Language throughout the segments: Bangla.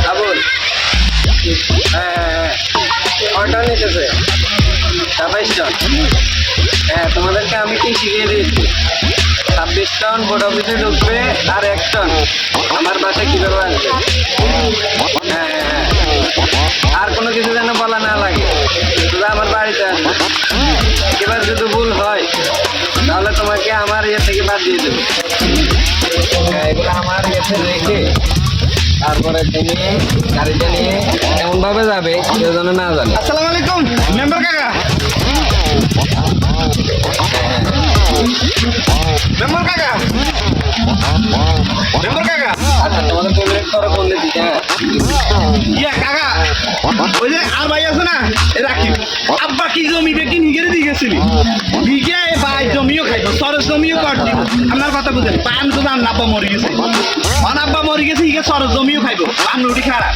আবুল, হ্যাঁ কয়টা নিতেছে? 27 টন। হ্যাঁ, তোমাদেরকে আমি কি শিখিয়ে দিয়েছি? 26 টন বোর্ড অফিসে ঢুকবে আর 1 টন আমার বাসায় কীভাবে আসবে। হ্যাঁ হ্যাঁ হ্যাঁ, আর কোনো কিছু যেন বলা না লাগে, শুধু আমার বাড়িতে আসবে। এবার যদি ভুল হয় তাহলে তোমাকে আমার ইয়ে থেকে বাদ দিয়ে দেবো। হ্যাঁ, এগুলো আমার ইয়েতে রেখে তারপরে তুমি গাড়িটা নিয়ে এমনভাবে যাবে কেউ যেন না জানে। আসসালামু আলাইকুম মেম্বার কাকা। মেম্বার কাকা, মেম্বার কাকা। আচ্ছা, তোমাদের পেমেন্ট করো বললে দিতে। হ্যাঁ ইয়া কাকা, ওই যে আর ভাই আছে না রাখি, আব্বা কি জমি বেকি নিগেরে দিয়ে গেছিলি, দিকে ভাই জমিও খাইতো, সরস জমিও কর দিব। আপনার কথা বুঝেন, পান তো জান আব্বা মরে গেছে, আব্বা মরে গেছে, ইকে সরস জমিও খাইবো, পান রুটি খারাপ,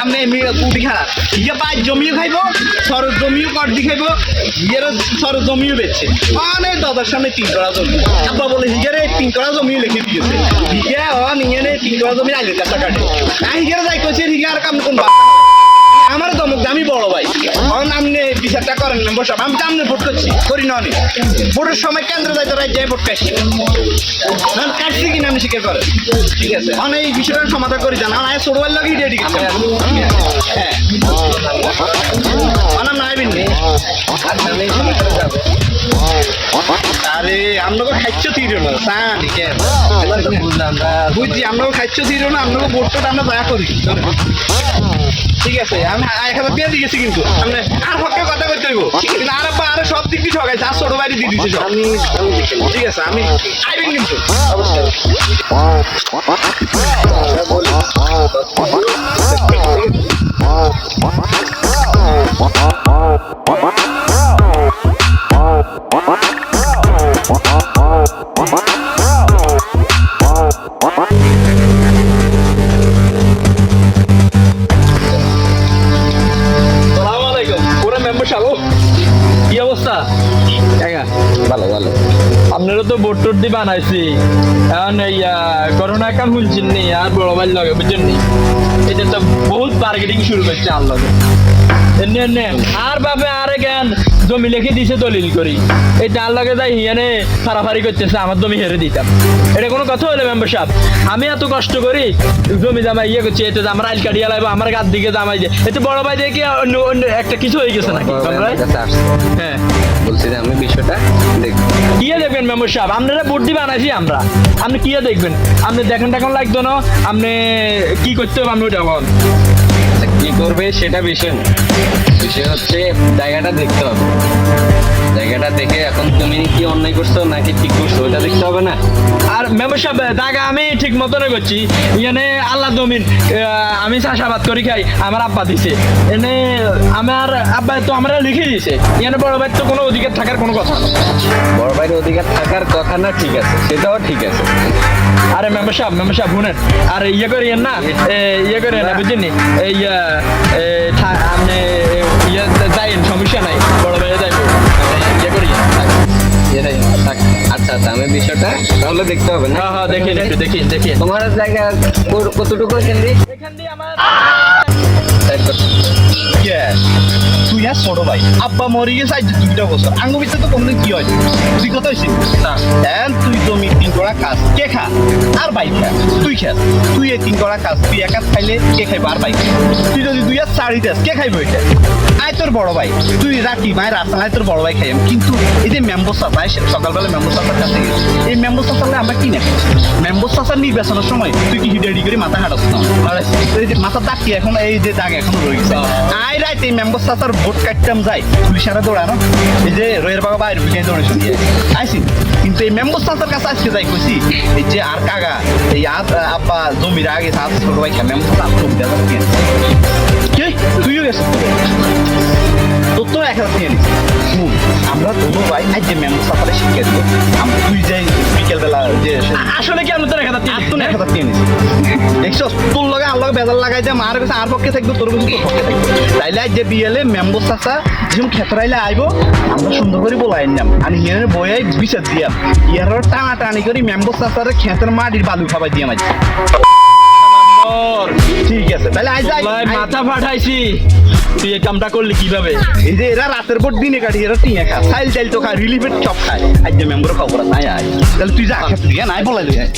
আপনি এমনি রুটি খারাপ, ইকে ভাই জমিও খাইবো, সরস জমিও কর দি খাইবো, ইয়ের সরস জমিও বেচছে, মানে দাদার সামনে 3 কড়া জমি। আব্বা বলে হিগেরে 3 কড়া জমিও লিখে দিয়েছে, হিগে নিয়ে 3 কড়া জমি আইলের কাছে কাটে, হিগেরে যাই কইছে হিগে আর কাম কোন আমার দমক আমি বড় ভাই, আপনি বিচারটা করেন না বসব, আমি সামনে ভোট করছি করি না, অনেক ভোটের সময় কেন্দ্রে যাইতে রাই যাই ভোট কাটছি, কাটছি কিনা আপনি স্বীকার করেন, ঠিক আছে, অনেক এই বিষয়টার সমাধান করি জানা না, ছোট ভাই লাগি রেডি গেছে। হ্যাঁ আমার নাই বিন আরে আপনাকে খাইছ তীর না সান বুঝছি, আপনাকে খাইছ তীর না, আপনাকে ভোটটা আমরা দয়া করি, ঠিক আছে। আমি 1000 দিয়ে দিয়েছি, কিন্তু আপনি আর পক্ষে কথা করতে হইব, কিন্তু আর আব্বা আর সব দিক দিয়ে ঠকাই, যা ছোট বাড়ি দিয়ে দিচ্ছে সব। ঠিক আছে, আমি আইবেন কিন্তু অবশ্যই। কি অবস্থা? ভালো ভালো। আপনারা তো বোট টোট দিয়ে বানাইছি, এখন এই করোনা কাম শুনছেন নি, আর বড় ভাই লগে বুঝছেন নি, এটা তো বহুত মার্কেটিং শুরু করছে আর লগে এনে এনে আর ভাবে আর জ্ঞান জমি লিখে দিছে দলিল করি, এই তার লগে যাই হিয়ানে ফারাফারি করতেছে আমার জমি হেরে দিতাম। এটা কোনো কথা হলো মেম্বার সাহেব? আমি এত কষ্ট করি জমি জামাই ইয়ে করছি, এটা আমার আইল কাটিয়া লাগবে, আমার গাছ দিকে জামাই যে এতে বড় ভাই দেখি অন্য অন্য একটা কিছু হয়ে গেছে নাকি? হ্যাঁ বলছি যে আমি বিষয়টা দেখবো। কি দেখবেন মেম্বার সাহেব? আপনারা বুদ্ধি বানাইছি আমরা, আপনি কি দেখবেন? আপনি দেখেন টাখন লাগতো না, আপনি কি করতে হবে? আপনি ওটা বল। কি করবে সেটা বিষয় না, বিষয় হচ্ছে জায়গাটা দেখতে হবে। জায়গাটা দেখে এখন তুমি কি অন্যায় করছো নাকি ঠিক করছো ওটা দেখতে হবে না? আর মেম্বার সাহেব জায়গা আমি ঠিক মতনই করছি, এখানে আল্লাহ জমিন, আমি চাষাবাদ করি খাই, আমার আব্বা দিছে, এনে আমার আব্বা তো আমরা লিখে দিয়েছে, এখানে বড় ভাই তো কোনো অধিকার থাকার কোনো কথা না। বড় ভাইয়ের অধিকার থাকার কথা না, ঠিক আছে, সেটাও ঠিক আছে। আরে মেম্বার সাহেব শুনেন, আর ইয়ে করিয়েন না, ইয়ে করিয়েন না বুঝছেন নি, আপনি ইয়ে যাইন, সমস্যা নাই, বড় ভাই যাইব, ইয়ে করিয়েন। আচ্ছা আচ্ছা, আমি বিষয়টা তাহলে দেখতে হবে না? হ্যাঁ হ্যাঁ, দেখি একটু দেখি। তোমার জায়গা কতটুকু এখান দিয়ে? এখান দিয়ে আমার তুই আর ছোট ভাই, আব্বা মরে গেছে আজ 2টা বছর, আঙ্গু ভিতরে তো কোনদিন কি হয় তুই কথা হয়েছিস না, তুই জমি 3 কড়া কাজ কে খা আর ভাই খা, তুই খাস, তুই এই 3 কড়া কাজ তুই একা খাইলে কে খাইবো আর ভাই, তুই যদি 2 আর 4 দিস কে খাইবো এটা? আয় তোর বড় ভাই, তুই রাখি মায়ের রাস্তা আয় তোর বড় ভাই খাইম, কিন্তু এই যে মেম্বর চাচা সকালবেলা মেম্বর চাচার কাছে গেছে, এই মেম্বর চাচালে আমরা কি না মেম্বর চাচার নির্বাচনের সময় তুই কি হিডাডি করে মাথা হাঁটাস না, এই যে মাথা দাগ কি এখন এই যে দাগ এখনো রয়ে গেছে, আয় রাইতে এই মেম্বর চাচার ভোট কাটতাম যাই পুলিশারা দৌড়ানো, এই যে রয়ের বাবা বাইরে বুঝে দৌড়েছি আইসি, কিন্তু এই মেম্বর চাচার কাছে আজকে যাই কইছি এই যে আর কাকা এই আব্বা জমির আগে সাত ছোট ভাই মেম্বর চাচা জমি দেওয়া কে তুইও গেছ তোর তো 1000 নিয়ে নিস, আমরা দুটো ভাই আজ যে মেম্বর চাচারে শিখিয়ে দেবো, আমরা তুই যাই বিকেলবেলা যে আসলে কি আমরা তো 1000 নিয়ে নিস, দেখছো তোর লগে আর লগে বেজাল লাগাই যে মার কাছে আর পক্ষে থাকবো তোর কাছে তোর পক্ষে থাকবো, তাইলে আজ যে বিয়েলে মেম্বর চাচা যেমন খেতরাইলে আইবো আমরা সুন্দর করে বলাই নাম আমি হিয়ার বইয়াই বিচার দিয়াম, ইয়ার টানা টানি করি মেম্বর চাচারে খেতের মাটির বালু খাবাই দিয়াম আজ। তাহলে আজ ভাই মাথা ফাটাইছি তুই এই কামটা করলি কিভাবে এই যে এরা রাতের পর দিনে কাটি এরা টিয়া খা সাইল টাইল তো খায় রিলিফের চপ খায় আজ যে মেম্বার খবর নাই আয় তাহলে তুই যা খেতে দিয়ে নাই বলাই লই আয়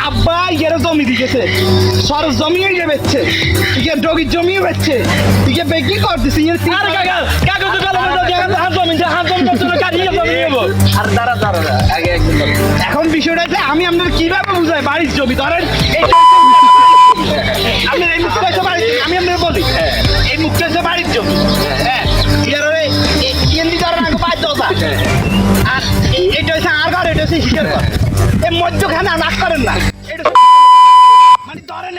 আব্বা এর জমি দিয়েছে সর জমিয়ে বেচছে ইকে ডগির জমিয়ে বেচছে ইকে বেকি করতেছে এর আর কাকা কাকা তো গেল হাত জমি করতে কাটিয়ে জমি নেব আর দাঁড়া আগে একদম এখন বিষয়টা যে আমি আপনার কিভাবে বুঝাই বাড়ির জমি ধরেন আপনার এই মুখটা হচ্ছে বাড়ির আমি আপনার বলি এই মুখটা হচ্ছে বাড়ির জমি হ্যাঁ ইয়েন্দি ধরেন আগে পাঁচ দশা আর এটা হচ্ছে আর ঘর এটা হচ্ছে হিসের ঘর এই মধ্যখানে নাক করেন না মানে ধরেন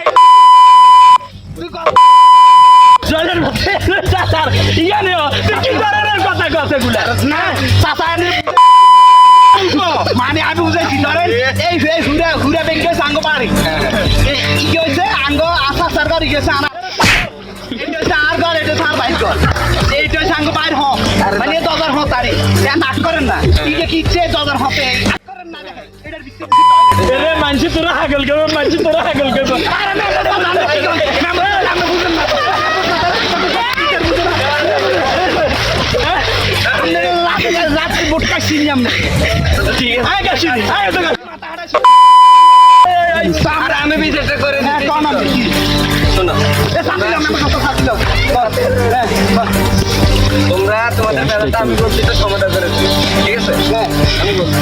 জলের মধ্যে চাচার ইয়ানে তুই কি ধরনের কথা কথা গুলা না চাচা মানে আমি বুঝাইছি ধরেন এই ঘুরে বেঁকে গেছে আঙ্গ বাড়ি কি হয়েছে আঙ্গ আশা সরকার গেছে আনা এটা হচ্ছে আর ঘর এটা হচ্ছে আর বাইর ঘর এইটা হচ্ছে আঙ্গ বাইর হোক মানে দজার হোক তারে নাক করেন না কি ইচ্ছে দজার হতে করেন না এটার ভিত্তি এরে মানছি তোরা হাগল করব মানছি তোরা হাগল করব রাত্রি বোট কাশি নিয়ে আমরা ঠিক আছে আয় কাশি আয় তো আমি বিচারটা করে হ্যাঁ কোন আমি কি শোনো তোমরা তোমাদের বেলাটা আমি বলছি তো সমাধান করেছি ঠিক আছে আমি বলছি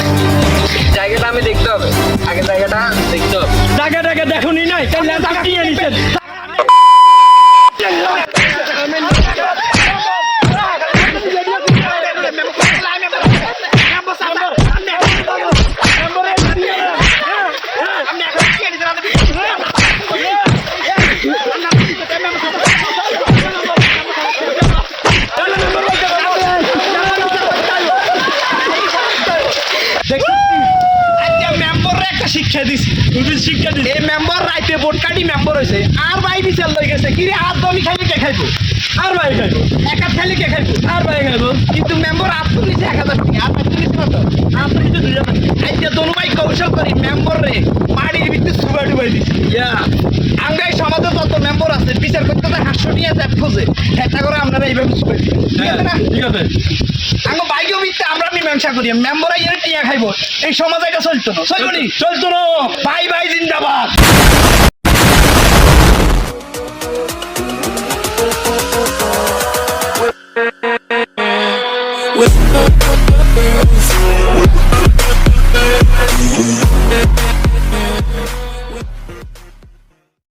জায়গাটা আমি দেখতে হবে আগে জায়গাটা দেখতে হবে টাকা দেখুনি নাই তাহলে টাকা নিয়ে নিছেন শিক্ষা দিছি এই মেম্বার রাইতে ভোট কাটি মেম্বার হয়েছে আর ভাই বিচার লই গেছে কি রে হাত দমি খাইলে কে খাইবো আর ভাই খাইবো একা খাইলে কে খাইবো আর ভাই খাইবো কিন্তু মেম্বার আত্ম নিচে 1000 টাকা আর আত্ম নিচে কত আত্ম নিচে 2000 টাকা আজকে দোনো ভাই কৌশল করি মেম্বার রে বাড়ির ভিতরে সুবা ডুবাই দিছি আঙ্গাই সমাজে যত মেম্বার আছে বিচার করতে তো হাস্য নিয়ে যায় খোঁজে এটা করে আপনারা এইভাবে সুবাই ঠিক আছে না ঠিক আছে আঙ্গো বাইকেও ভিতরে আমরা মীমাংসা করি মেম্বার এর টিয়া খাইবো এই সমাজ এটা চলতো না চলতো না ভাই ভাই জিন্দাবাদ